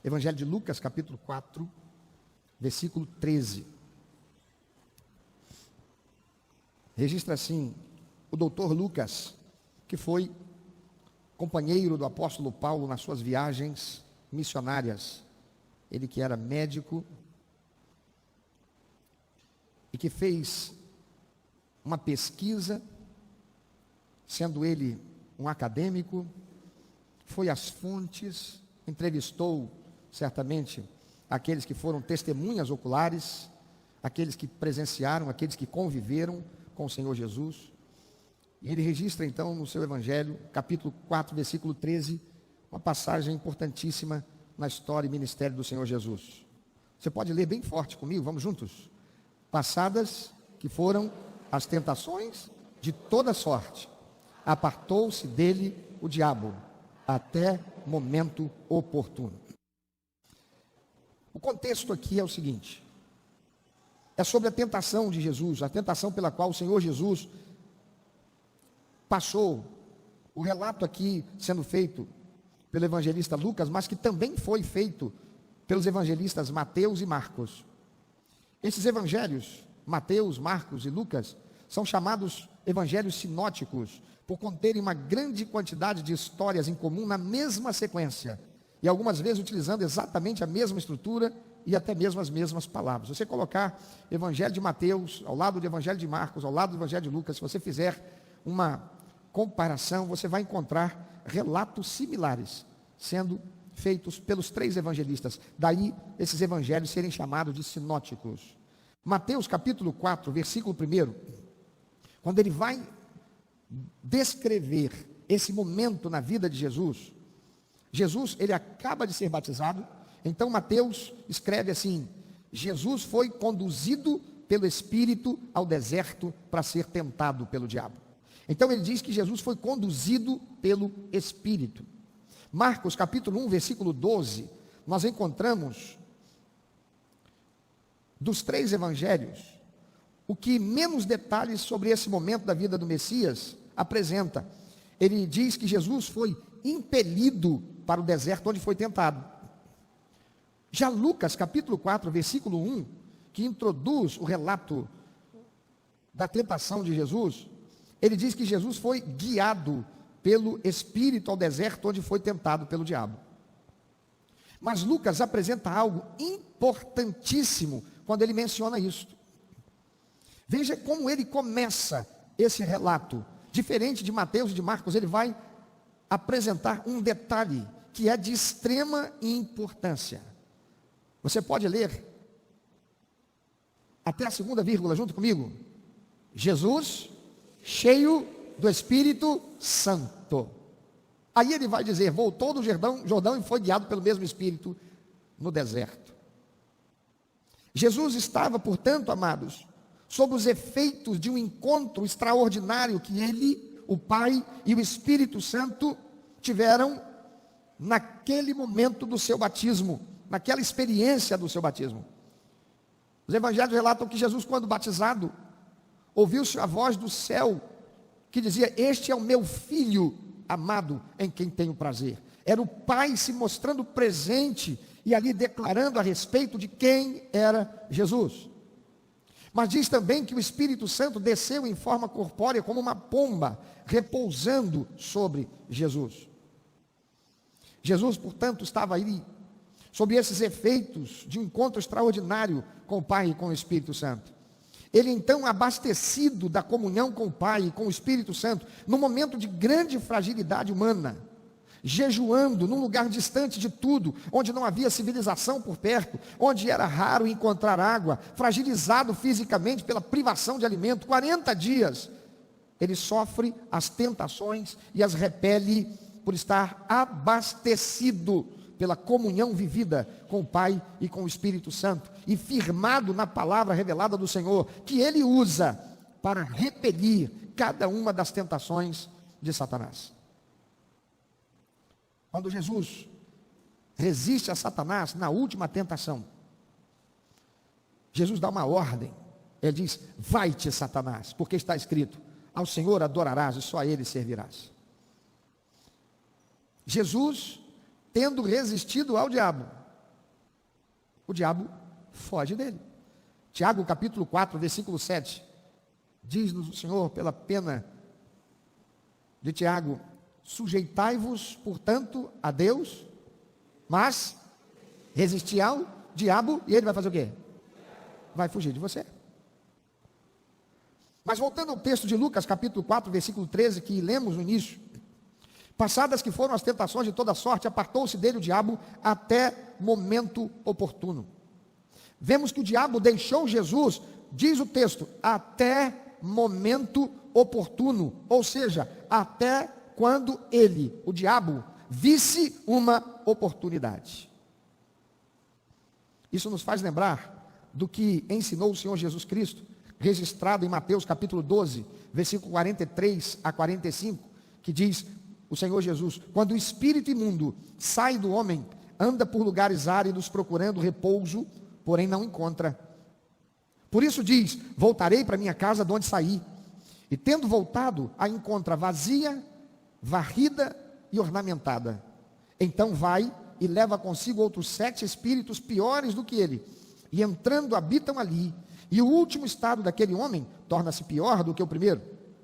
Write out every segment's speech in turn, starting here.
Evangelho de Lucas, capítulo 4, versículo 13. Registra assim, o doutor Lucas, que foi companheiro do apóstolo Paulo nas suas viagens missionárias. Ele que era médico e que fez uma pesquisa, sendo ele um acadêmico, foi às fontes, entrevistou certamente aqueles que foram testemunhas oculares, aqueles que presenciaram, aqueles que conviveram com o Senhor Jesus. E ele registra então no seu Evangelho, capítulo 4, versículo 13, uma passagem importantíssima na história e ministério do Senhor Jesus. Você pode ler bem forte comigo, vamos juntos? Passadas que foram as tentações de toda sorte, apartou-se dele o diabo, até momento oportuno. O contexto aqui é o seguinte, é sobre a tentação de Jesus, a tentação pela qual o Senhor Jesus passou. O relato aqui sendo feito pelo evangelista Lucas, mas que também foi feito pelos evangelistas Mateus e Marcos. Esses evangelhos, Mateus, Marcos e Lucas, são chamados evangelhos sinóticos, por conterem uma grande quantidade de histórias em comum na mesma sequência, e algumas vezes utilizando exatamente a mesma estrutura e até mesmo as mesmas palavras. Se você colocar Evangelho de Mateus ao lado do Evangelho de Marcos, ao lado do Evangelho de Lucas, se você fizer uma comparação, você vai encontrar relatos similares sendo feitos pelos três evangelistas. Daí esses evangelhos serem chamados de sinóticos. Mateus capítulo 4, versículo 1, quando ele vai descrever esse momento na vida de Jesus, ele acaba de ser batizado. Então Mateus escreve assim: Jesus foi conduzido pelo Espírito ao deserto para ser tentado pelo diabo. Então ele diz que Jesus foi conduzido pelo Espírito. Marcos capítulo 1, versículo 12, nós encontramos dos três evangelhos o que menos detalhes sobre esse momento da vida do Messias apresenta. Ele diz que Jesus foi impelido para o deserto onde foi tentado. Já Lucas capítulo 4, versículo 1, que introduz o relato da tentação de Jesus, ele diz que Jesus foi guiado pelo Espírito ao deserto onde foi tentado pelo diabo. Mas Lucas apresenta algo importantíssimo quando ele menciona isso. Veja como ele começa esse relato. Diferente de Mateus e de Marcos, ele vai apresentar um detalhe que é de extrema importância. Você pode ler até a segunda vírgula junto comigo. Jesus, cheio do Espírito Santo. Aí ele vai dizer, voltou do Jordão e foi guiado pelo mesmo Espírito no deserto. Jesus estava, portanto, amados, sob os efeitos de um encontro extraordinário que ele, o Pai e o Espírito Santo tiveram naquele momento do seu batismo, naquela experiência do seu batismo. Os evangelhos relatam que Jesus, quando batizado, ouviu-se a voz do céu que dizia: este é o meu filho amado, em quem tenho prazer. Era o Pai se mostrando presente e ali declarando a respeito de quem era Jesus. Mas diz também que o Espírito Santo desceu em forma corpórea como uma pomba, repousando sobre Jesus. Jesus, portanto, estava aí sob esses efeitos de um encontro extraordinário com o Pai e com o Espírito Santo. Ele então, abastecido da comunhão com o Pai e com o Espírito Santo, num momento de grande fragilidade humana, jejuando num lugar distante de tudo, onde não havia civilização por perto, onde era raro encontrar água, fragilizado fisicamente pela privação de alimento, 40 dias, ele sofre as tentações e as repele por estar abastecido pela comunhão vivida com o Pai e com o Espírito Santo, e firmado na palavra revelada do Senhor, que ele usa para repelir cada uma das tentações de Satanás. Quando Jesus resiste a Satanás na última tentação, Jesus dá uma ordem. Ele diz: vai-te, Satanás, porque está escrito: ao Senhor adorarás e só a Ele servirás. Jesus, tendo resistido ao diabo, o diabo foge dele. Tiago capítulo 4, versículo 7, diz-nos o Senhor, pela pena de Tiago: sujeitai-vos, portanto, a Deus, mas resisti ao diabo, e ele vai fazer o quê? Vai fugir de você. Mas voltando ao texto de Lucas, capítulo 4, versículo 13, que lemos no início: passadas que foram as tentações de toda sorte, apartou-se dele o diabo até momento oportuno. Vemos que o diabo deixou Jesus, diz o texto, até momento oportuno, ou seja, até quando ele, o diabo, visse uma oportunidade. Isso nos faz lembrar do que ensinou o Senhor Jesus Cristo, registrado em Mateus capítulo 12, versículo 43 a 45, que diz o Senhor Jesus: quando o espírito imundo sai do homem, anda por lugares áridos procurando repouso, porém não encontra. Por isso diz: voltarei para minha casa de onde saí. E tendo voltado, a encontra vazia, varrida e ornamentada. Então vai e leva consigo outros 7 espíritos piores do que ele, e entrando habitam ali. E o último estado daquele homem torna-se pior do que o primeiro.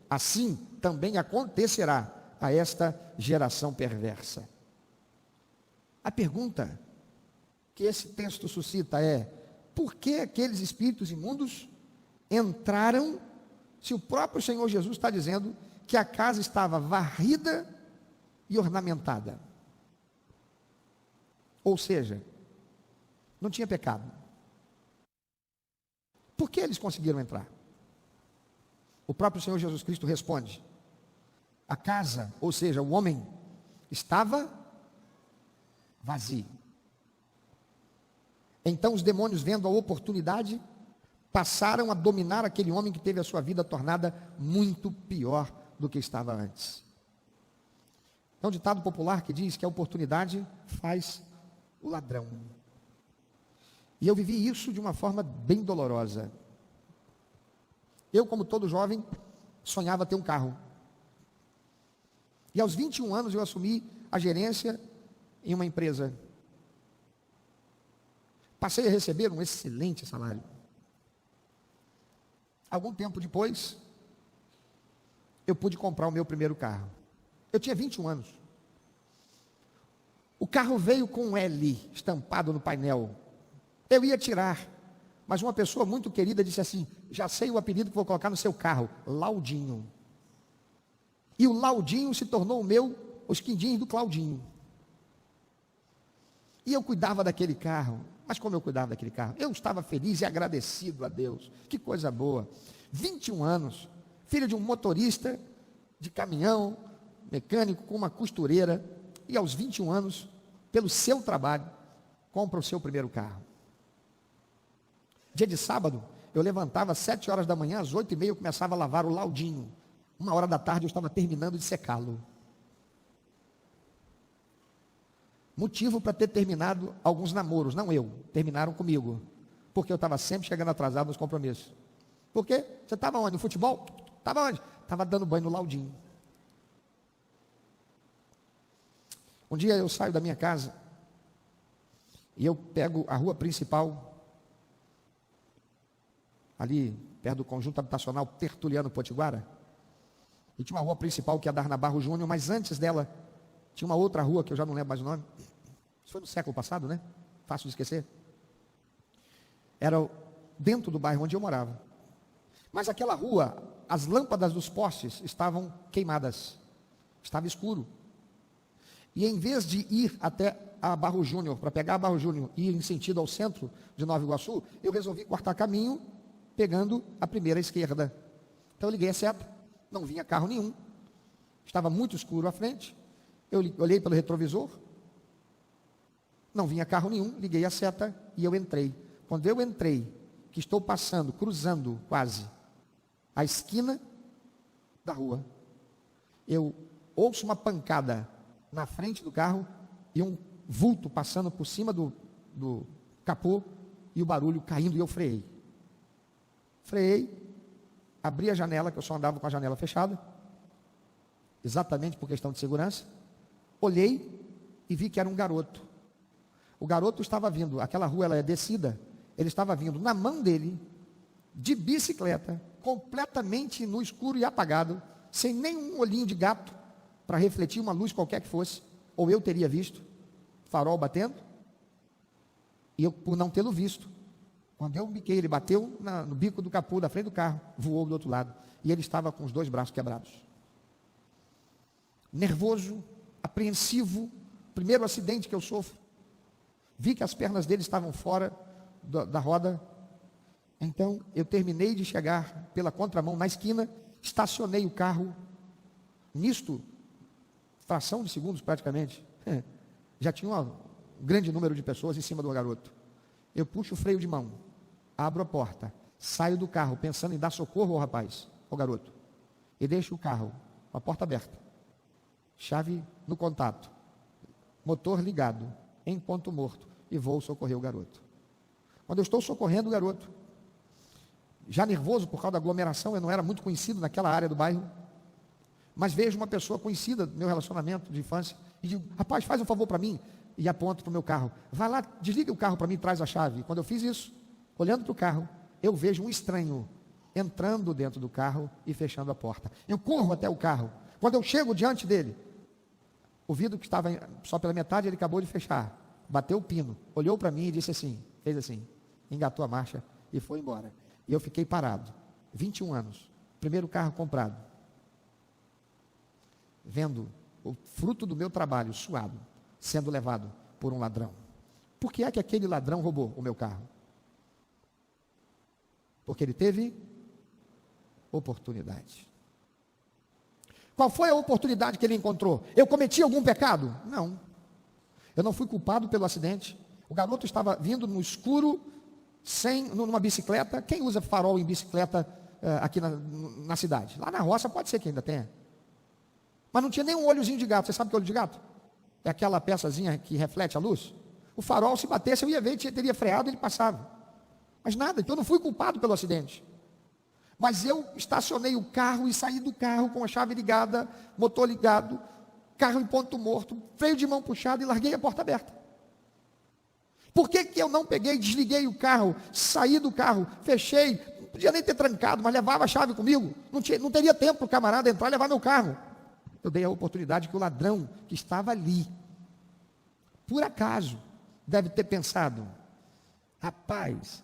Assim também acontecerá a esta geração perversa. A pergunta que esse texto suscita é: por que aqueles espíritos imundos entraram, se o próprio Senhor Jesus está dizendo que a casa estava varrida e ornamentada? Ou seja, não tinha pecado. Por que eles conseguiram entrar? O próprio Senhor Jesus Cristo responde: a casa, ou seja, o homem, estava vazio. Então os demônios, vendo a oportunidade, passaram a dominar aquele homem que teve a sua vida tornada muito pior do que estava antes. É um ditado popular que diz que a oportunidade faz o ladrão. E eu vivi isso de uma forma bem dolorosa. Eu, como todo jovem, sonhava ter um carro. E aos 21 anos eu assumi a gerência em uma empresa. Passei a receber um excelente salário. Algum tempo depois, eu pude comprar o meu primeiro carro. Eu tinha 21 anos. O carro veio com um L estampado no painel. Eu ia tirar, mas uma pessoa muito querida disse assim: já sei o apelido que vou colocar no seu carro, Laudinho. E o Laudinho se tornou os quindins do Claudinho. E eu cuidava daquele carro. Mas como eu cuidava daquele carro? Eu estava feliz e agradecido a Deus. Que coisa boa. 21 anos, filho de um motorista de caminhão, mecânico, com uma costureira. E aos 21 anos, pelo seu trabalho, compra o seu primeiro carro. Dia de sábado, eu levantava às 7 horas da manhã, às 8h30 eu começava a lavar o Laudinho. 1h da tarde eu estava terminando de secá-lo. Motivo para ter terminado alguns namoros, não eu, terminaram comigo. Porque eu estava sempre chegando atrasado nos compromissos. Por quê? Você estava onde? No futebol? Estava onde? Estava dando banho no Laudinho. Um dia eu saio da minha casa e eu pego a rua principal, ali perto do conjunto habitacional Tertuliano Potiguara, e tinha uma rua principal que ia dar na Barro Júnior, mas antes dela tinha uma outra rua que eu já não lembro mais o nome. Isso foi no século passado, né? Fácil de esquecer. Era dentro do bairro onde eu morava. Mas aquela rua, as lâmpadas dos postes estavam queimadas. Estava escuro. E em vez de ir até a Barro Júnior, para pegar a Barro Júnior e ir em sentido ao centro de Nova Iguaçu, eu resolvi cortar caminho, pegando a primeira esquerda. Então eu liguei a seta, não vinha carro nenhum. Estava muito escuro à frente. Eu olhei pelo retrovisor, não vinha carro nenhum, liguei a seta e eu entrei. Quando eu entrei, que estou passando, cruzando quase a esquina da rua, eu ouço uma pancada na frente do carro e um vulto passando por cima do capô e o barulho caindo e eu freiei. Freiei, abri a janela, que eu só andava com a janela fechada, exatamente por questão de segurança. Olhei e vi que era um garoto. O garoto estava vindo, aquela rua ela é descida, ele estava vindo na mão dele, de bicicleta, completamente no escuro e apagado, sem nenhum olhinho de gato, para refletir uma luz qualquer que fosse, ou eu teria visto, farol batendo, e eu, por não tê-lo visto, quando eu biquei, ele bateu no bico do capô da frente do carro, voou do outro lado, e ele estava com os 2 braços quebrados. Nervoso, apreensivo, primeiro acidente que eu sofro, vi que as pernas dele estavam fora da roda, então eu terminei de chegar pela contramão na esquina, estacionei o carro, nisto, fração de segundos praticamente, já tinha um grande número de pessoas em cima do garoto. Eu puxo o freio de mão, abro a porta, saio do carro pensando em dar socorro ao rapaz, ao garoto, e deixo o carro, a porta aberta, chave no contato, motor ligado, em ponto morto, e vou socorrer o garoto. Quando eu estou socorrendo o garoto, já nervoso por causa da aglomeração, eu não era muito conhecido naquela área do bairro, mas vejo uma pessoa conhecida do meu relacionamento de infância, e digo, rapaz, faz um favor para mim, e aponto para o meu carro, vai lá, desliga o carro para mim, traz a chave. Quando eu fiz isso, olhando para o carro, eu vejo um estranho entrando dentro do carro e fechando a porta. Eu corro até o carro, quando eu chego diante dele, o vidro que estava só pela metade, ele acabou de fechar, bateu o pino, olhou para mim e disse assim, fez assim, engatou a marcha e foi embora. E eu fiquei parado, 21 anos, primeiro carro comprado, vendo o fruto do meu trabalho, suado, sendo levado por um ladrão. Por que é que aquele ladrão roubou o meu carro? Porque ele teve oportunidade. Qual foi a oportunidade que ele encontrou? Eu cometi algum pecado? Não. Eu não fui culpado pelo acidente. O garoto estava vindo no escuro, numa bicicleta. Quem usa farol em bicicleta aqui na cidade? Lá na roça pode ser que ainda tenha. Mas não tinha nem um olhozinho de gato. Você sabe o que é olho de gato? É aquela peçazinha que reflete a luz. O farol, se batesse, eu ia ver, teria freado e ele passava. Mas nada, então eu não fui culpado pelo acidente. Mas eu estacionei o carro e saí do carro com a chave ligada, motor ligado, carro em ponto morto, freio de mão puxado e larguei a porta aberta. Por que eu não peguei, desliguei o carro, saí do carro, fechei, não podia nem ter trancado, mas levava a chave comigo, não teria tempo para o camarada entrar e levar meu carro. Eu dei a oportunidade que o ladrão que estava ali, por acaso, deve ter pensado, rapaz,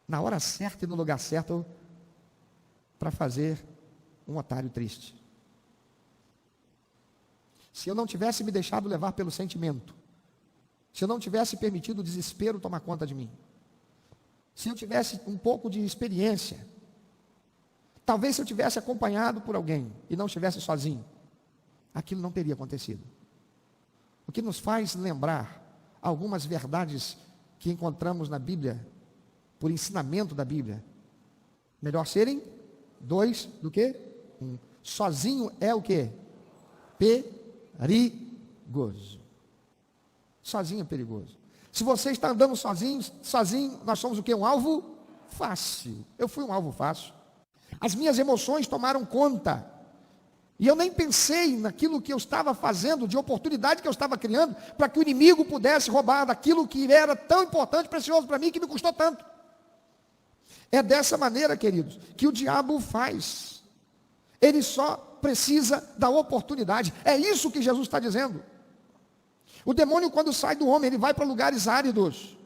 na hora certa e no lugar certo, para fazer um otário triste. Se eu não tivesse me deixado levar pelo sentimento, se eu não tivesse permitido o desespero tomar conta de mim, se eu tivesse um pouco de experiência, talvez se eu tivesse acompanhado por alguém e não estivesse sozinho, aquilo não teria acontecido. O que nos faz lembrar algumas verdades que encontramos na Bíblia, por ensinamento da Bíblia. Melhor serem 2 do que 1. Sozinho é o que? Perigoso. Sozinho é perigoso. Se você está andando sozinho, nós somos o que? Um alvo fácil. Eu fui um alvo fácil. As minhas emoções tomaram conta. E eu nem pensei naquilo que eu estava fazendo, de oportunidade que eu estava criando, para que o inimigo pudesse roubar daquilo que era tão importante, precioso para mim, que me custou tanto. É dessa maneira, queridos, que o diabo faz. Ele só precisa da oportunidade. É isso que Jesus está dizendo. O demônio, quando sai do homem, ele vai para lugares áridos.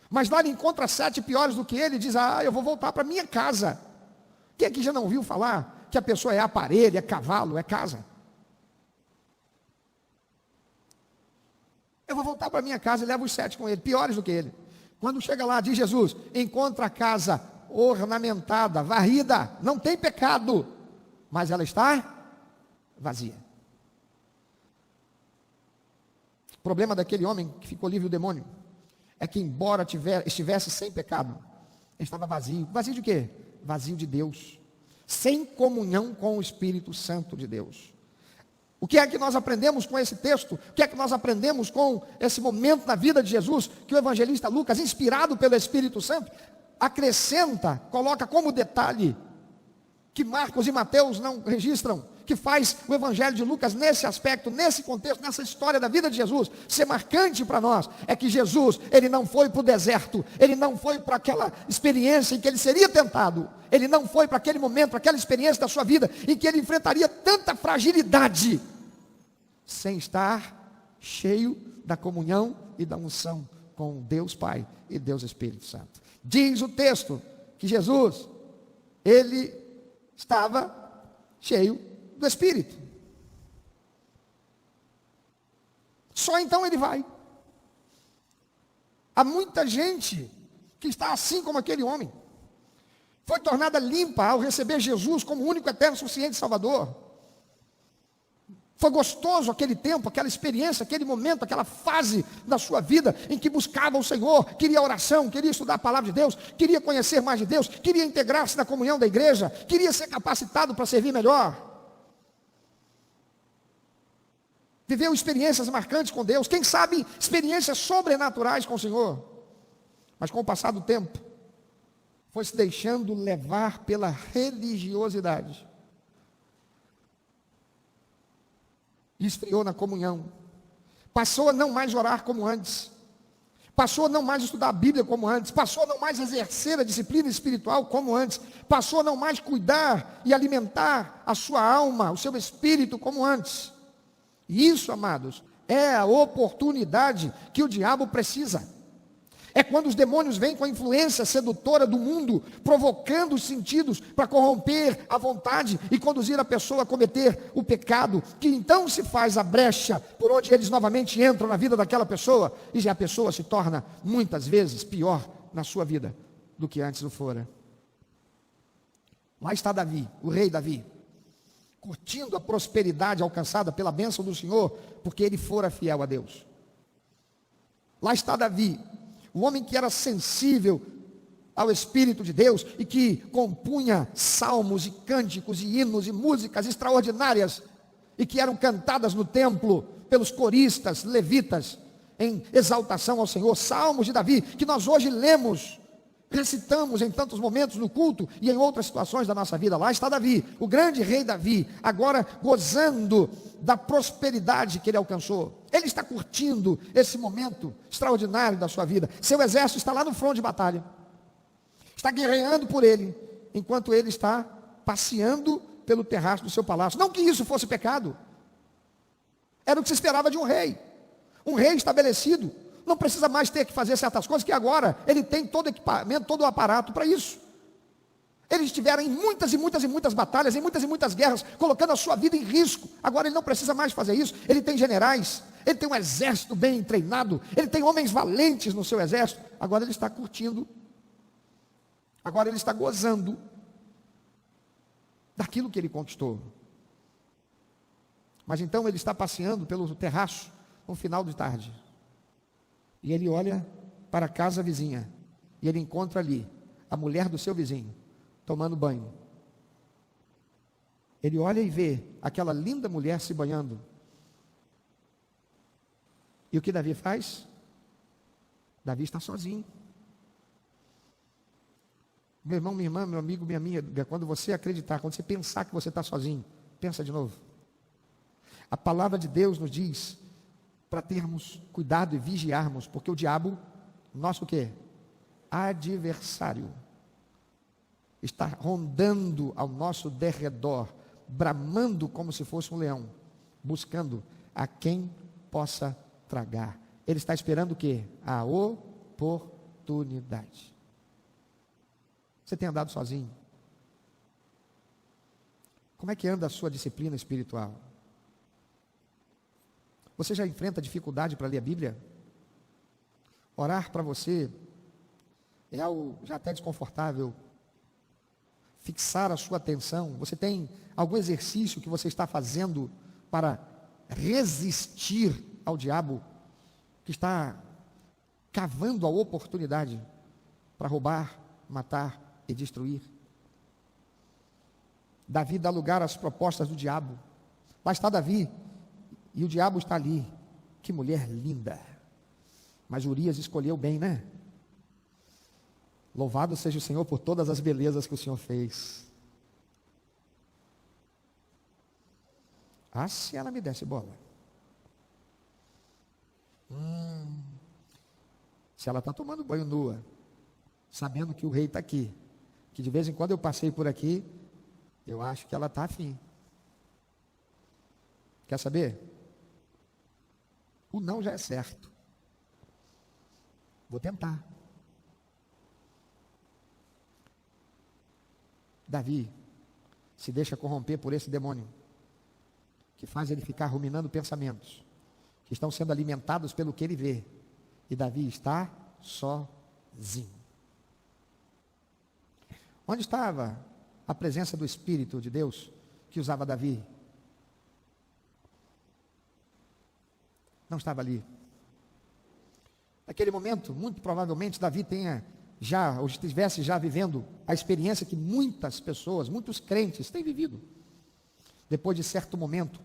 Mas lá ele encontra 7 piores do que ele e diz, eu vou voltar para minha casa. Quem aqui já não ouviu falar que a pessoa é aparelho, é cavalo, é casa? Eu vou voltar para minha casa e levo os 7 com ele, piores do que ele. Quando chega lá, diz Jesus, encontra a casa ornamentada, varrida, não tem pecado, mas ela está vazia. O problema daquele homem que ficou livre do demônio é que, embora estivesse sem pecado, ele estava vazio. Vazio de quê? Vazio de Deus. Sem comunhão com o Espírito Santo de Deus. O que é que nós aprendemos com esse texto? O que é que nós aprendemos com esse momento na vida de Jesus, que o evangelista Lucas, inspirado pelo Espírito Santo, acrescenta, coloca como detalhe, que Marcos e Mateus não registram, que faz o Evangelho de Lucas nesse aspecto, nesse contexto, nessa história da vida de Jesus ser marcante para nós, é que Jesus, ele não foi para o deserto, ele não foi para aquela experiência em que ele seria tentado, ele não foi para aquele momento, para aquela experiência da sua vida, em que ele enfrentaria tanta fragilidade, sem estar cheio da comunhão e da unção com Deus Pai e Deus Espírito Santo. Diz o texto que Jesus, ele estava cheio do Espírito. Só então ele vai. Há muita gente que está assim como aquele homem. Foi tornada limpa ao receber Jesus como único, eterno, suficiente Salvador. Foi gostoso aquele tempo, aquela experiência, aquele momento, aquela fase da sua vida em que buscava o Senhor, queria oração, queria estudar a palavra de Deus, queria conhecer mais de Deus, queria integrar-se na comunhão da igreja, queria ser capacitado para servir melhor. Viveu experiências marcantes com Deus, quem sabe experiências sobrenaturais com o Senhor. Mas com o passar do tempo, foi se deixando levar pela religiosidade. E esfriou na comunhão. Passou a não mais orar como antes. Passou a não mais estudar a Bíblia como antes. Passou a não mais exercer a disciplina espiritual como antes. Passou a não mais cuidar e alimentar a sua alma, o seu espírito como antes. E isso, amados, é a oportunidade que o diabo precisa. É quando os demônios vêm com a influência sedutora do mundo, provocando os sentidos para corromper a vontade e conduzir a pessoa a cometer o pecado, que então se faz a brecha por onde eles novamente entram na vida daquela pessoa, e a pessoa se torna muitas vezes pior na sua vida do que antes o fora. Lá está Davi, o rei Davi, curtindo a prosperidade alcançada pela bênção do Senhor, porque ele fora fiel a Deus. Lá está Davi, o homem que era sensível ao Espírito de Deus e que compunha salmos e cânticos e hinos e músicas extraordinárias e que eram cantadas no templo pelos coristas, levitas, em exaltação ao Senhor. Salmos de Davi, que nós hoje lemos, recitamos em tantos momentos no culto e em outras situações da nossa vida. Lá está Davi, o grande rei Davi, agora gozando da prosperidade que ele alcançou. Ele está curtindo esse momento extraordinário da sua vida. Seu exército está lá no fronte de batalha, está guerreando por ele, enquanto ele está passeando pelo terraço do seu palácio. Não que isso fosse pecado, era o que se esperava de um rei estabelecido. Não precisa mais ter que fazer certas coisas, que agora ele tem todo o equipamento, todo o aparato para isso. Eles estiveram em muitas e muitas e muitas batalhas, em muitas e muitas guerras, colocando a sua vida em risco. Agora ele não precisa mais fazer isso. Ele tem generais, ele tem um exército bem treinado, ele tem homens valentes no seu exército. Agora ele está curtindo, agora ele está gozando daquilo que ele conquistou. Mas então ele está passeando pelo terraço no final de tarde. E ele olha para a casa vizinha, e ele encontra ali a mulher do seu vizinho, tomando banho. Ele olha e vê aquela linda mulher se banhando. E o que Davi faz? Davi está sozinho. Meu irmão, minha irmã, meu amigo, minha amiga, quando você acreditar, quando você pensar que você está sozinho, pensa de novo. A palavra de Deus nos diz para termos cuidado e vigiarmos, porque o diabo, nosso o quê? Adversário, está rondando ao nosso derredor, bramando como se fosse um leão, buscando a quem possa tragar. Ele está esperando o quê? A oportunidade. Você tem andado sozinho? Como é que anda a sua disciplina espiritual? Você já enfrenta dificuldade para ler a Bíblia? Orar para você é algo já até desconfortável. Fixar a sua atenção. Você tem algum exercício que você está fazendo para resistir ao diabo que está cavando a oportunidade para roubar, matar e destruir? Davi dá lugar às propostas do diabo. Lá está Davi, e o diabo está ali. Que mulher linda. Mas Urias escolheu bem, né? Louvado seja o Senhor por todas as belezas que o Senhor fez. Ah, se ela me desse bola. Se ela está tomando banho nua, sabendo que o rei está aqui, que de vez em quando eu passei por aqui, eu acho que ela está afim. Quer saber? O não já é certo. Vou tentar. Davi se deixa corromper por esse demônio, que faz ele ficar ruminando pensamentos, que estão sendo alimentados pelo que ele vê. E Davi está sozinho. Onde estava a presença do Espírito de Deus que usava Davi? Não estava ali. Naquele momento, muito provavelmente, Davi tenha já, ou estivesse já vivendo a experiência que muitas pessoas, muitos crentes têm vivido. Depois de certo momento,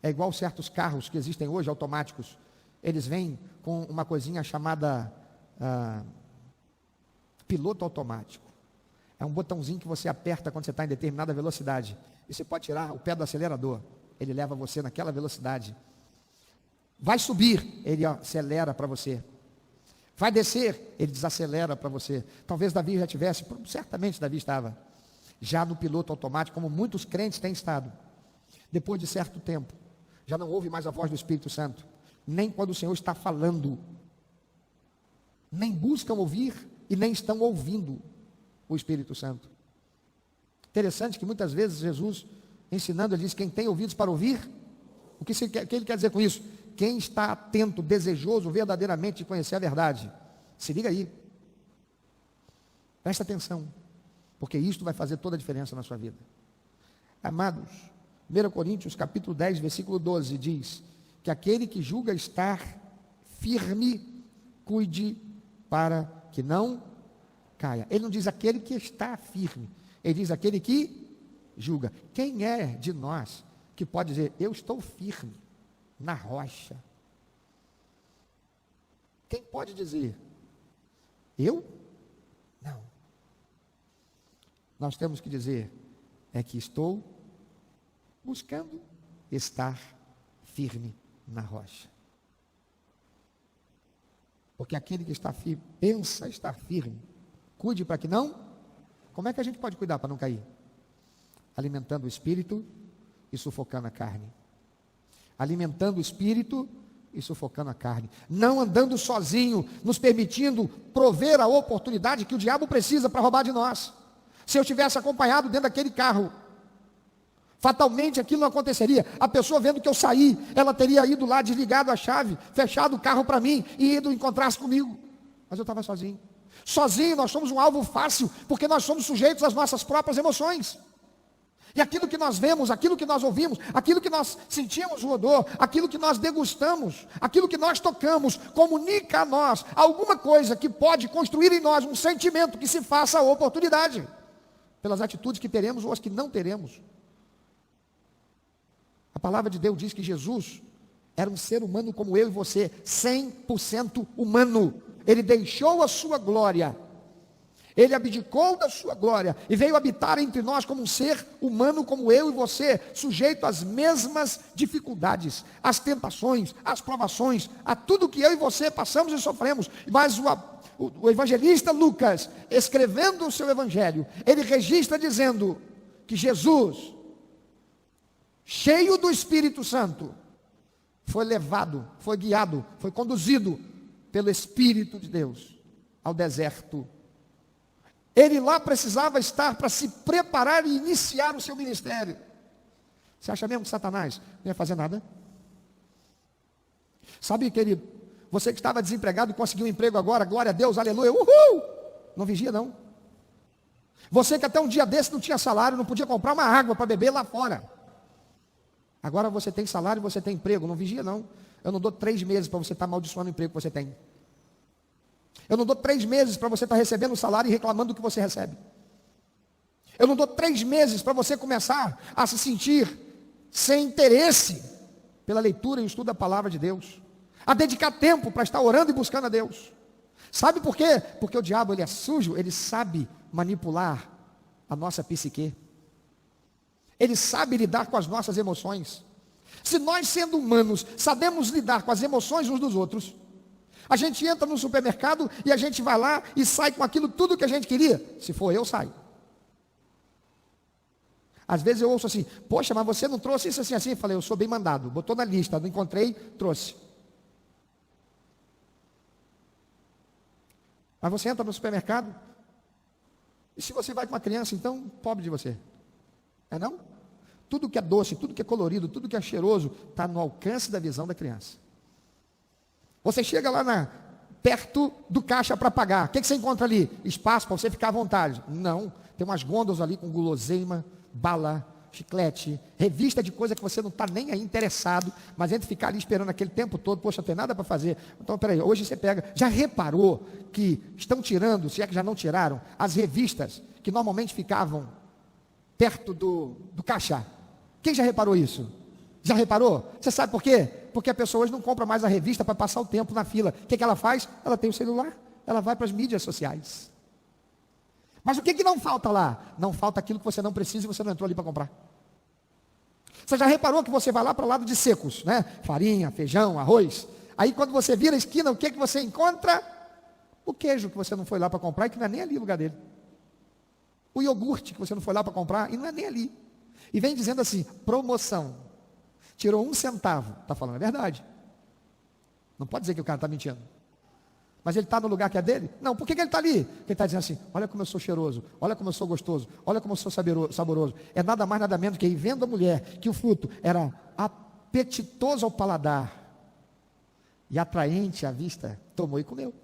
é igual certos carros que existem hoje, automáticos. Eles vêm com uma coisinha chamada piloto automático. É um botãozinho que você aperta quando você está em determinada velocidade. E você pode tirar o pé do acelerador. Ele leva você naquela velocidade. Vai subir, ele acelera para você. Vai descer, ele desacelera para você. Talvez Davi já tivesse, certamente Davi estava, já no piloto automático, como muitos crentes têm estado. Depois de certo tempo, já não ouve mais a voz do Espírito Santo, nem quando o Senhor está falando, nem buscam ouvir e nem estão ouvindo o Espírito Santo. Interessante que muitas vezes Jesus, ensinando, ele diz: quem tem ouvidos para ouvir, o que ele quer dizer com isso? Quem está atento, desejoso verdadeiramente de conhecer a verdade, se liga aí, presta atenção, porque isto vai fazer toda a diferença na sua vida. Amados, 1 Coríntios capítulo 10, versículo 12, diz que aquele que julga estar firme, cuide para que não caia. Ele não diz aquele que está firme, ele diz aquele que julga. Quem é de nós que pode dizer: eu estou firme na rocha? Quem pode dizer? Eu? Não. Nós temos que dizer é que estou buscando estar firme na rocha. Porque aquele que está firme, pensa estar firme, cuide para que não. Como é que a gente pode cuidar para não cair? Alimentando o espírito e sufocando a carne. Alimentando o espírito e sufocando a carne. Não andando sozinho, nos permitindo prover a oportunidade que o diabo precisa para roubar de nós. Se eu tivesse acompanhado dentro daquele carro, fatalmente aquilo não aconteceria. A pessoa vendo que eu saí, ela teria ido lá, desligado a chave, fechado o carro para mim e ido encontrar-se comigo. Mas eu estava sozinho. Sozinho nós somos um alvo fácil, porque nós somos sujeitos às nossas próprias emoções. E aquilo que nós vemos, aquilo que nós ouvimos, aquilo que nós sentimos o odor, aquilo que nós degustamos, aquilo que nós tocamos, comunica a nós alguma coisa que pode construir em nós um sentimento que se faça a oportunidade, pelas atitudes que teremos ou as que não teremos. A palavra de Deus diz que Jesus era um ser humano como eu e você, 100% humano. Ele deixou a sua glória, ele abdicou da sua glória e veio habitar entre nós como um ser humano como eu e você, sujeito às mesmas dificuldades, às tentações, às provações, a tudo que eu e você passamos e sofremos. Mas o evangelista Lucas, escrevendo o seu evangelho, ele registra dizendo que Jesus, cheio do Espírito Santo, foi levado, foi guiado, foi conduzido pelo Espírito de Deus ao deserto. Ele lá precisava estar para se preparar e iniciar o seu ministério. Você acha mesmo que Satanás não ia fazer nada? Sabe, querido, você que estava desempregado e conseguiu um emprego agora, glória a Deus, aleluia, uhul! Não vigia não. Você que até um dia desse não tinha salário, não podia comprar uma água para beber lá fora. Agora você tem salário e você tem emprego, não vigia não. Eu não dou 3 meses para você estar amaldiçoando o emprego que você tem. Eu não dou 3 meses para você estar recebendo o salário e reclamando do que você recebe. Eu não dou 3 meses para você começar a se sentir sem interesse pela leitura e estudo da palavra de Deus. A dedicar tempo para estar orando e buscando a Deus. Sabe por quê? Porque o diabo, ele é sujo, ele sabe manipular a nossa psique. Ele sabe lidar com as nossas emoções. Se nós, sendo humanos, sabemos lidar com as emoções uns dos outros, a gente entra no supermercado e a gente vai lá e sai com aquilo tudo que a gente queria. Se for eu, saio. Às vezes eu ouço assim: poxa, mas você não trouxe isso assim, assim? Eu falei: eu sou bem mandado. Botou na lista, não encontrei, trouxe. Mas você entra no supermercado, e se você vai com uma criança, então, pobre de você. É não? Tudo que é doce, tudo que é colorido, tudo que é cheiroso, está no alcance da visão da criança. Você chega lá perto do caixa para pagar. O que você encontra ali? Espaço para você ficar à vontade. Não. Tem umas gôndolas ali com guloseima, bala, chiclete, revista de coisa que você não está nem aí interessado, mas entre ficar ali esperando aquele tempo todo, poxa, não tem nada para fazer. Então, peraí, hoje você pega. Já reparou que estão tirando, se é que já não tiraram, as revistas que normalmente ficavam perto do caixa? Quem já reparou isso? Já reparou? Você sabe por quê? Porque a pessoa hoje não compra mais a revista para passar o tempo na fila. O que ela faz? Ela tem o celular, ela vai para as mídias sociais. Mas o que não falta lá? Não falta aquilo que você não precisa e você não entrou ali para comprar. Você já reparou que você vai lá para o lado de secos, né? Farinha, feijão, arroz. Aí quando você vira a esquina, o que você encontra? O queijo que você não foi lá para comprar e que não é nem ali o lugar dele. O iogurte que você não foi lá para comprar e não é nem ali. E vem dizendo assim: promoção. Tirou 1 centavo. Está falando a verdade. Não pode dizer que o cara está mentindo. Mas ele está no lugar que é dele? Não, por que ele está ali? Porque ele está dizendo assim: olha como eu sou cheiroso, olha como eu sou gostoso, olha como eu sou saboroso. É nada mais, nada menos que ir vendo a mulher que o fruto era apetitoso ao paladar e atraente à vista, tomou e comeu.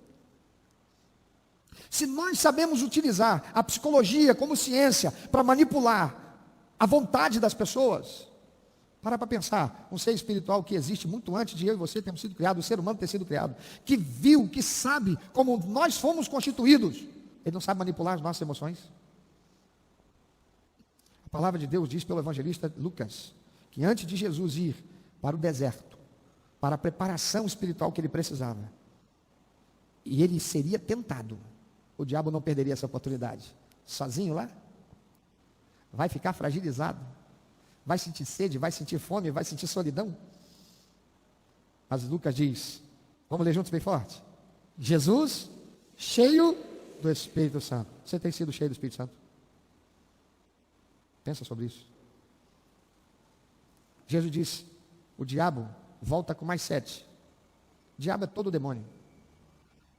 Se nós sabemos utilizar a psicologia como ciência para manipular a vontade das pessoas, para pensar, um ser espiritual que existe muito antes de eu e você termos sido criados, o ser humano ter sido criado, que viu, que sabe como nós fomos constituídos, ele não sabe manipular as nossas emoções. A palavra de Deus diz pelo evangelista Lucas, que antes de Jesus ir para o deserto, para a preparação espiritual que ele precisava, e ele seria tentado, o diabo não perderia essa oportunidade. Sozinho lá, vai ficar fragilizado, vai sentir sede, vai sentir fome, vai sentir solidão. Mas Lucas diz, vamos ler juntos bem forte: Jesus, cheio do Espírito Santo. Você tem sido cheio do Espírito Santo? Pensa sobre isso. Jesus disse: o diabo volta com mais 7. O diabo é todo demônio.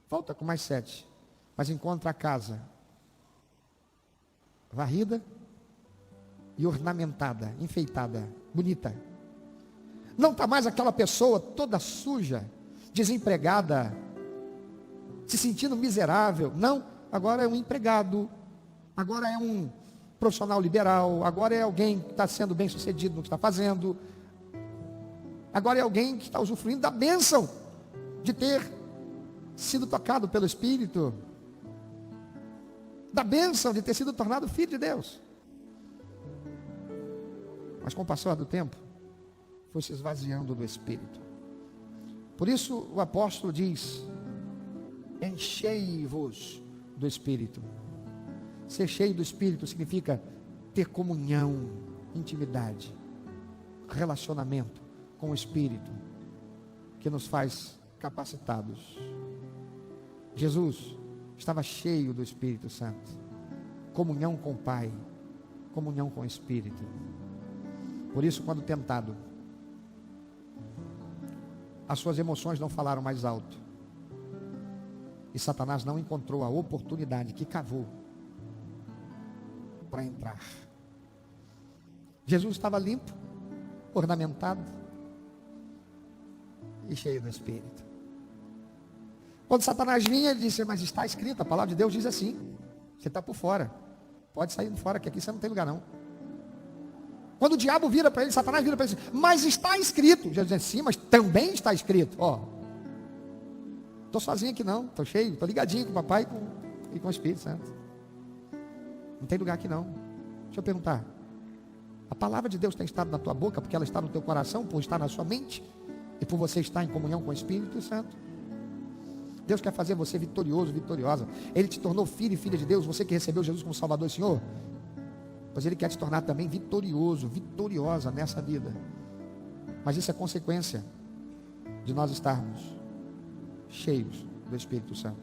Volta com mais 7. Mas encontra a casa varrida e ornamentada, enfeitada, bonita. Não está mais aquela pessoa toda suja, desempregada, se sentindo miserável. Não, agora é um empregado, agora é um profissional liberal, agora é alguém que está sendo bem sucedido no que está fazendo, agora é alguém que está usufruindo da bênção de ter sido tocado pelo Espírito, da bênção de ter sido tornado filho de Deus. Mas com o passar do tempo, foi se esvaziando do Espírito. Por isso o apóstolo diz: enchei-vos do Espírito. Ser cheio do Espírito significa ter comunhão, intimidade, relacionamento com o Espírito, que nos faz capacitados. Jesus estava cheio do Espírito Santo. Comunhão com o Pai, comunhão com o Espírito. Por isso, quando tentado, as suas emoções não falaram mais alto. E Satanás não encontrou a oportunidade que cavou para entrar. Jesus estava limpo, ornamentado e cheio do Espírito. Quando Satanás vinha, ele disse: mas está escrito, a palavra de Deus diz assim, você está por fora, pode sair fora, que aqui você não tem lugar não. Quando o diabo vira para ele, Satanás vira para ele, mas está escrito. Jesus diz: sim, mas também está escrito. Ó, estou sozinho aqui não, estou cheio, estou ligadinho com o papai e com o Espírito Santo. Não tem lugar aqui não. Deixa eu perguntar, a palavra de Deus tem estado na tua boca, porque ela está no teu coração, por estar na sua mente, e por você estar em comunhão com o Espírito Santo? Deus quer fazer você vitorioso, vitoriosa. Ele te tornou filho e filha de Deus, você que recebeu Jesus como Salvador e Senhor. Pois Ele quer te tornar também vitorioso, vitoriosa nessa vida. Mas isso é consequência de nós estarmos cheios do Espírito Santo.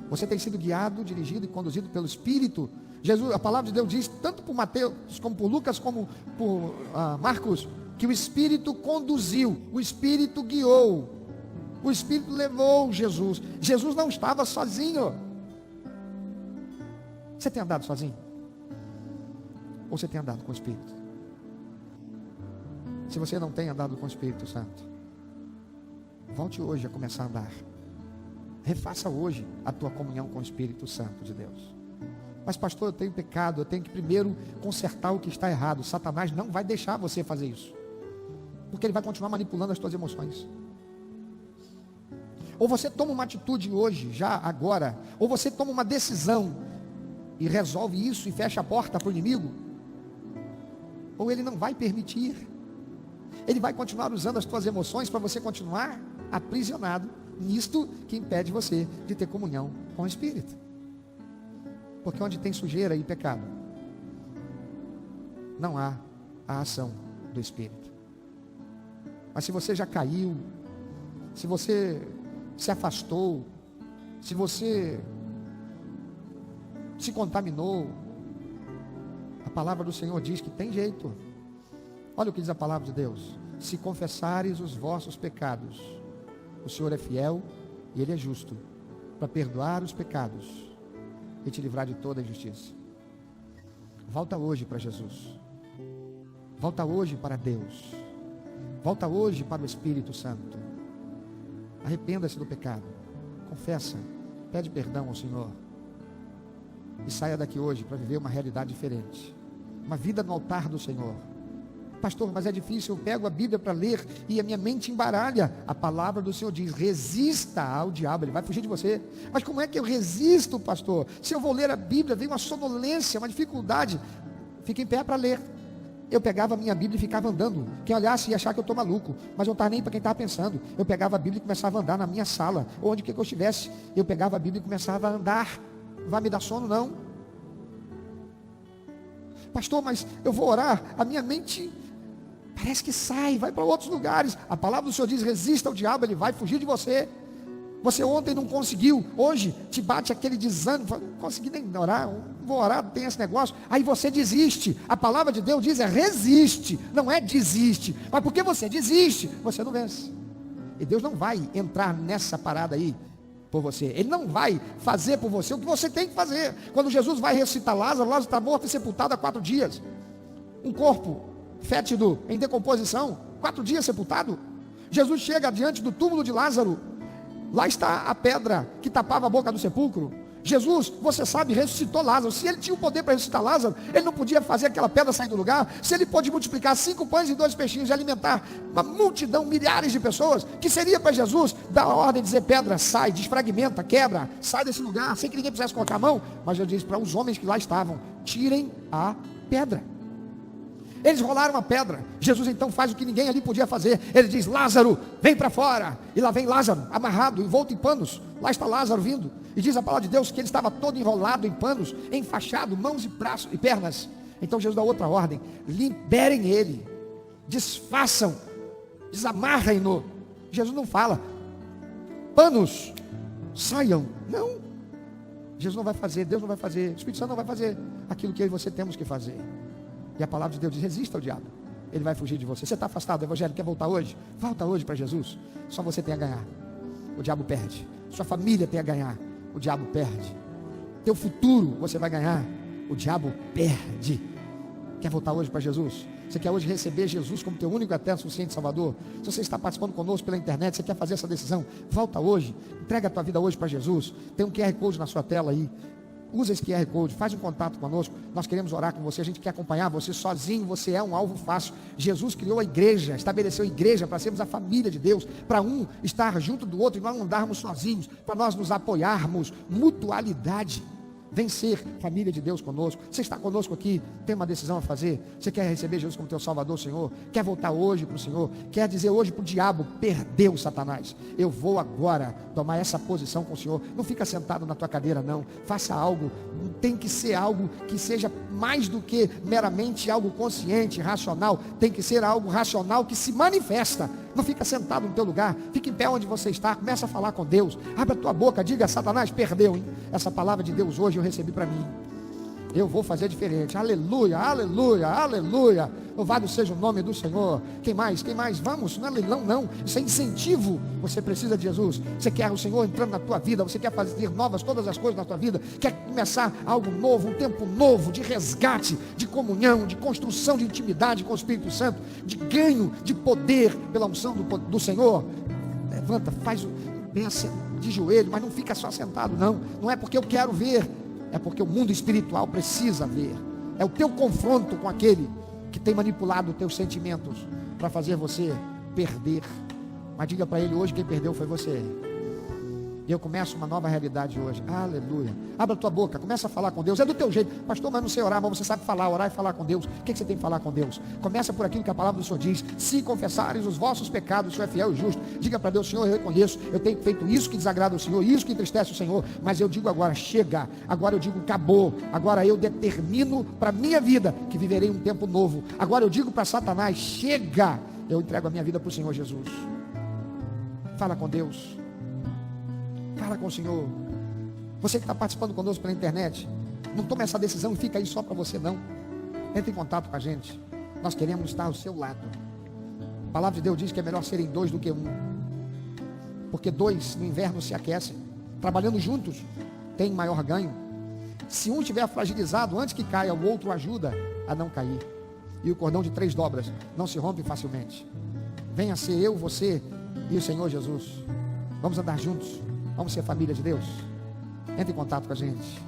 Você tem sido guiado, dirigido e conduzido pelo Espírito. Jesus, a palavra de Deus diz, tanto por Mateus, como por Lucas, como por Marcos, que o Espírito conduziu, o Espírito guiou, o Espírito levou Jesus. Jesus não estava sozinho. Você tem andado sozinho? Ou você tem andado com o Espírito? Se você não tem andado com o Espírito Santo, volte hoje a começar a andar. Refaça hoje a tua comunhão com o Espírito Santo de Deus. Mas pastor, eu tenho pecado, eu tenho que primeiro consertar o que está errado. Satanás não vai deixar você fazer isso, porque ele vai continuar manipulando as tuas emoções. Ou você toma uma atitude hoje, já agora, ou você toma uma decisão e resolve isso e fecha a porta para o inimigo, ou ele não vai permitir. Ele vai continuar usando as tuas emoções para você continuar aprisionado nisto que impede você de ter comunhão com o Espírito. Porque onde tem sujeira e pecado, não há a ação do Espírito. Mas se você já caiu, se você se afastou, se você se contaminou, a palavra do Senhor diz que tem jeito. Olha o que diz a palavra de Deus: se confessares os vossos pecados, o Senhor é fiel e Ele é justo para perdoar os pecados e te livrar de toda a injustiça. Volta hoje para Jesus. Volta hoje para Deus. Volta hoje para o Espírito Santo. Arrependa-se do pecado. Confessa. Pede perdão ao Senhor. E saia daqui hoje para viver uma realidade diferente. Uma vida no altar do Senhor. Pastor, mas é difícil, eu pego a Bíblia para ler e a minha mente embaralha. A palavra do Senhor diz, resista ao diabo, ele vai fugir de você. Mas como é que eu resisto, pastor? Se eu vou ler a Bíblia, vem uma sonolência, uma dificuldade. Fica em pé para ler. Eu pegava a minha Bíblia e ficava andando. Quem olhasse ia achar que eu estou maluco, mas eu não estava nem para quem estava pensando. Eu pegava a Bíblia e começava a andar na minha sala, onde que eu estivesse. Eu pegava a Bíblia e começava a andar. Vai me dar sono? Não. Pastor, mas eu vou orar, a minha mente parece que sai, vai para outros lugares. A palavra do Senhor diz, resista ao diabo, ele vai fugir de você. Você ontem não conseguiu, hoje te bate aquele desânimo, não consegui nem orar, não vou orar, tem esse negócio. Aí você desiste. A palavra de Deus diz, resiste, não é desiste. Mas porque você desiste, você não vence. E Deus não vai entrar nessa parada aí por você. Ele não vai fazer por você o que você tem que fazer. Quando Jesus vai ressuscitar Lázaro, Lázaro está morto e sepultado há 4 dias. Um corpo fétido, em decomposição, 4 dias sepultado. Jesus chega diante do túmulo de Lázaro. Lá está a pedra que tapava a boca do sepulcro. Jesus, você sabe, ressuscitou Lázaro. Se ele tinha o poder para ressuscitar Lázaro, ele não podia fazer aquela pedra sair do lugar. Se ele pôde multiplicar 5 pães e 2 peixinhos e alimentar uma multidão, milhares de pessoas, que seria para Jesus dar a ordem de dizer, pedra, sai, desfragmenta, quebra, sai desse lugar, sem que ninguém precisasse colocar a mão. Mas Jesus disse para os homens que lá estavam, tirem a pedra. Eles rolaram a pedra. Jesus então faz o que ninguém ali podia fazer. Ele diz, Lázaro, vem para fora. E lá vem Lázaro, amarrado, envolto em panos. Lá está Lázaro vindo. E diz a palavra de Deus que ele estava todo enrolado em panos, enfaixado, mãos e braços e pernas. Então Jesus dá outra ordem, liberem ele, desfaçam, desamarrem-no. Jesus não fala, panos, saiam. Não. Jesus não vai fazer, Deus não vai fazer, o Espírito Santo não vai fazer aquilo que eu e você temos que fazer. E a palavra de Deus diz, resista ao diabo, ele vai fugir de você. Você está afastado do Evangelho, quer voltar hoje? Volta hoje para Jesus. Só você tem a ganhar, o diabo perde. Sua família tem a ganhar, o diabo perde. Teu futuro você vai ganhar, o diabo perde. Quer voltar hoje para Jesus? Você quer hoje receber Jesus como teu único, eterno, suficiente Salvador? Se você está participando conosco pela internet, você quer fazer essa decisão, volta hoje, entrega a tua vida hoje para Jesus. Tem um QR Code na sua tela aí. Usa esse QR Code, faz um contato conosco. Nós queremos orar com você, a gente quer acompanhar você. Sozinho você é um alvo fácil. Jesus criou a igreja, estabeleceu a igreja para sermos a família de Deus, para um estar junto do outro e nós não andarmos sozinhos, para nós nos apoiarmos, mutualidade. vencer, família de Deus conosco. Você está conosco aqui, tem uma decisão a fazer. Você quer receber Jesus como teu Salvador, Senhor? Quer voltar hoje para o Senhor? Quer dizer hoje para o diabo, perdeu, Satanás, eu vou agora tomar essa posição com o Senhor. Não fica sentado na tua cadeira, não. Faça algo. Tem que ser algo que seja mais do que meramente algo consciente, racional. Tem que ser algo racional que se manifesta. Não fica sentado no teu lugar. Fica em pé onde você está. Começa a falar com Deus. Abre a tua boca. Diga: Satanás, perdeu, hein? Essa palavra de Deus hoje eu recebi para mim. Eu vou fazer diferente. Aleluia, aleluia, aleluia. Louvado seja o nome do Senhor. Quem mais? Quem mais? Vamos, não é leilão não. Isso é incentivo. Você precisa de Jesus. Você quer o Senhor entrando na tua vida. Você quer fazer novas todas as coisas na tua vida. Quer começar algo novo, um tempo novo de resgate, de comunhão, de construção de intimidade com o Espírito Santo, de ganho de poder pela unção do Senhor. Levanta, faz pensa de joelho, mas não fica só sentado não. Não é porque eu quero ver, é porque o mundo espiritual precisa ver. É o teu confronto com aquele que tem manipulado os teus sentimentos para fazer você perder. Mas diga para ele hoje: quem perdeu foi você. E eu começo uma nova realidade hoje. Aleluia. Abra a tua boca, começa a falar com Deus. É do teu jeito. Pastor, mas não sei orar, mas você sabe falar, orar e falar com Deus. O que você tem que falar com Deus? Começa por aquilo que a palavra do Senhor diz: se confessares os vossos pecados, o Senhor é fiel e justo. Diga para Deus: Senhor, eu reconheço, eu tenho feito isso que desagrada o Senhor, isso que entristece o Senhor, mas eu digo agora: chega. Agora eu digo: acabou. Agora eu determino para a minha vida que viverei um tempo novo. Agora eu digo para Satanás: chega. Eu entrego a minha vida para o Senhor Jesus. Fala com Deus. Fala com o Senhor. Você que está participando conosco pela internet, não tome essa decisão e fica aí só para você não. Entre em contato com a gente. Nós queremos estar ao seu lado. A palavra de Deus diz que é melhor serem dois do que um, porque dois no inverno se aquecem. Trabalhando juntos tem maior ganho. Se um estiver fragilizado, antes que caia, o outro ajuda a não cair. E o cordão de 3 dobras não se rompe facilmente. Venha ser eu, você e o Senhor Jesus. Vamos andar juntos. Vamos ser família de Deus. Entre em contato com a gente.